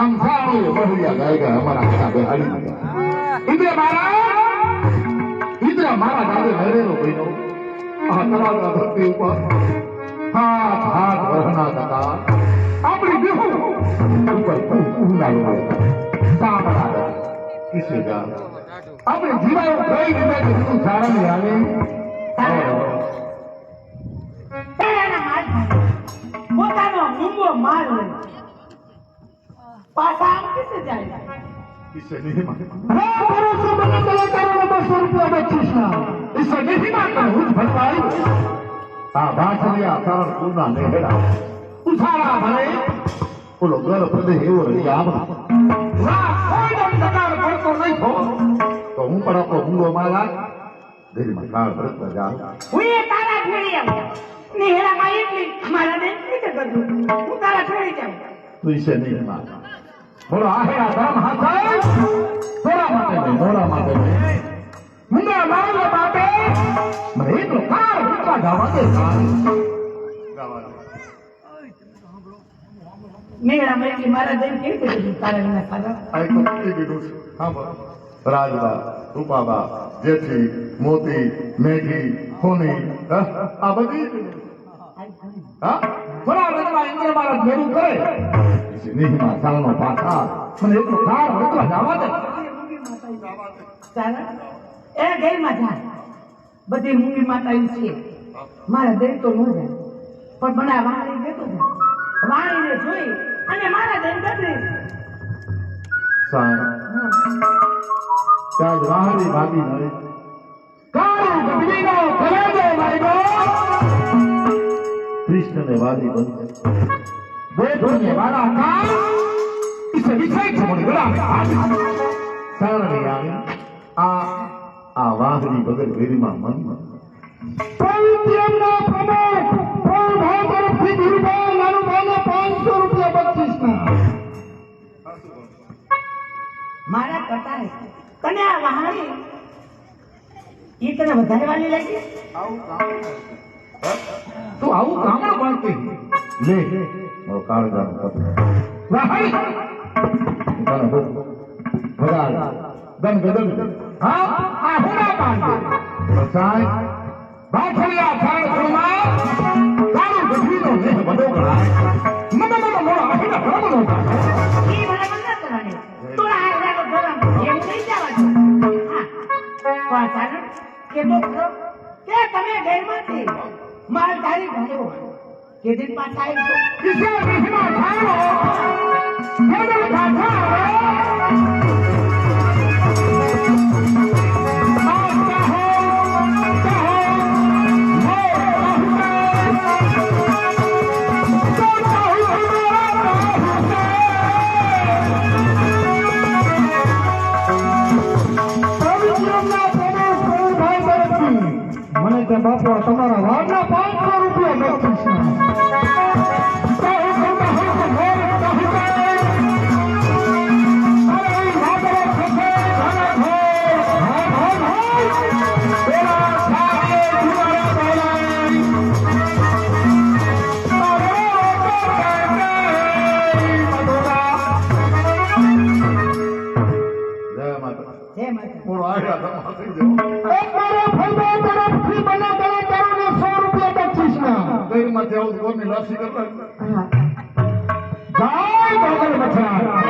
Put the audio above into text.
આમ સારું બહુયા ગાય ગયા અમારા હિસાબે હાલી ઇન્દ્ર મારા દાદે નરેલો બહેનો આ તળાવના ધરતી ઉપર હાથ હાથ વરહના હતા આપણી દેહુ ઉપર ઉનાળો સાંભળા કિસે જા આપણે જીવાઓ કઈ રીતે તું સારા ને આવે પોતાનો મૂંગો માર લે પાછા આમ કિસે જાય किसे नहीं मानता हाँ भरोसा बना चला करो ना 200 रुपया बख्शीश ना इसे नहीं मानता हूँ भरवाई हाँ भाषणिया कारण पूर्णा नेहरा उठारा भले बोलो घर प्रदे हेवो रही आमना वाह कोई दम सकार पड़तो नहीं हो तो हूँ पर आपको हुंगो माला दिल में कार भरत जा હું એ તારા છોડી આવું નેહરા માં એટલી મારા દેન રીતે કરું હું તારા છોડી જાઉં तो इसे नहीं मानता बोलो आहेरा धर्म हाथाई मोरा माते में मुंगा लाल बाटे मैं एक कार हुक्का गावा दे નેહરા માં એટલી મારા દેન કેવી રીતે તારા વિના ખાધા आई तो की बिडूस हां राजबा रूपाबा जेठी मोती मेघी होनी आ बदी हां बड़ा रजवा इंद्र मारा भेरू करे इसे नहीं माता नो पाथा મને એક કાર હુક્કા ગાવા દે ચાલો એ ગઈ માં જા બધી મૂંગી માતા છે મારા દેન તો ન જાય પણ બના વાણી દેતો જા વાણીને જોઈ અને મારા દેન બદલી સાહેબ ત્યાં વાહરી ભાગી નરે કાળો ગબડીનો કલેજો મારીનો કૃષ્ણને વાલી બની દેવને વાલા કા इसे विषय छोड़ गया सारणी आने आ वाहरी बगल वेरीमा मन पवित्रना प्रमुख प्रभाव तरफથી ગુરુભાઈ નાનુભાઈને 500 રૂપિયા બક્ષિસના મારા કરતા તને આ વહાણી ઈ તને વધારે વાલી લાગી તું આવું કામ બનતી લે મારો કાળજાનો પત્ર વાહરી गन गदन हाँ आहुना पांडे बसाई बाथलिया थाल सुमा कारू गठीनो ने बडो गड़ा मन मोड़ा आहिना ब्रह्मनो ई મને મત કરવાની તોરા આયરાનો ધરમ એમ નહીં જવાનું હા પાછળ કે તો કે તમે ગેરમાંથી માલ ધારી ભાગ્યો કે દિન પાછા આવ્યો किसे महिमा थालो केवल गाथा મને કે બાપુ તમારા વાડના 500 રૂપિયા માંથી આવું કોની લાપસી કરતા જાય બગલ મથરા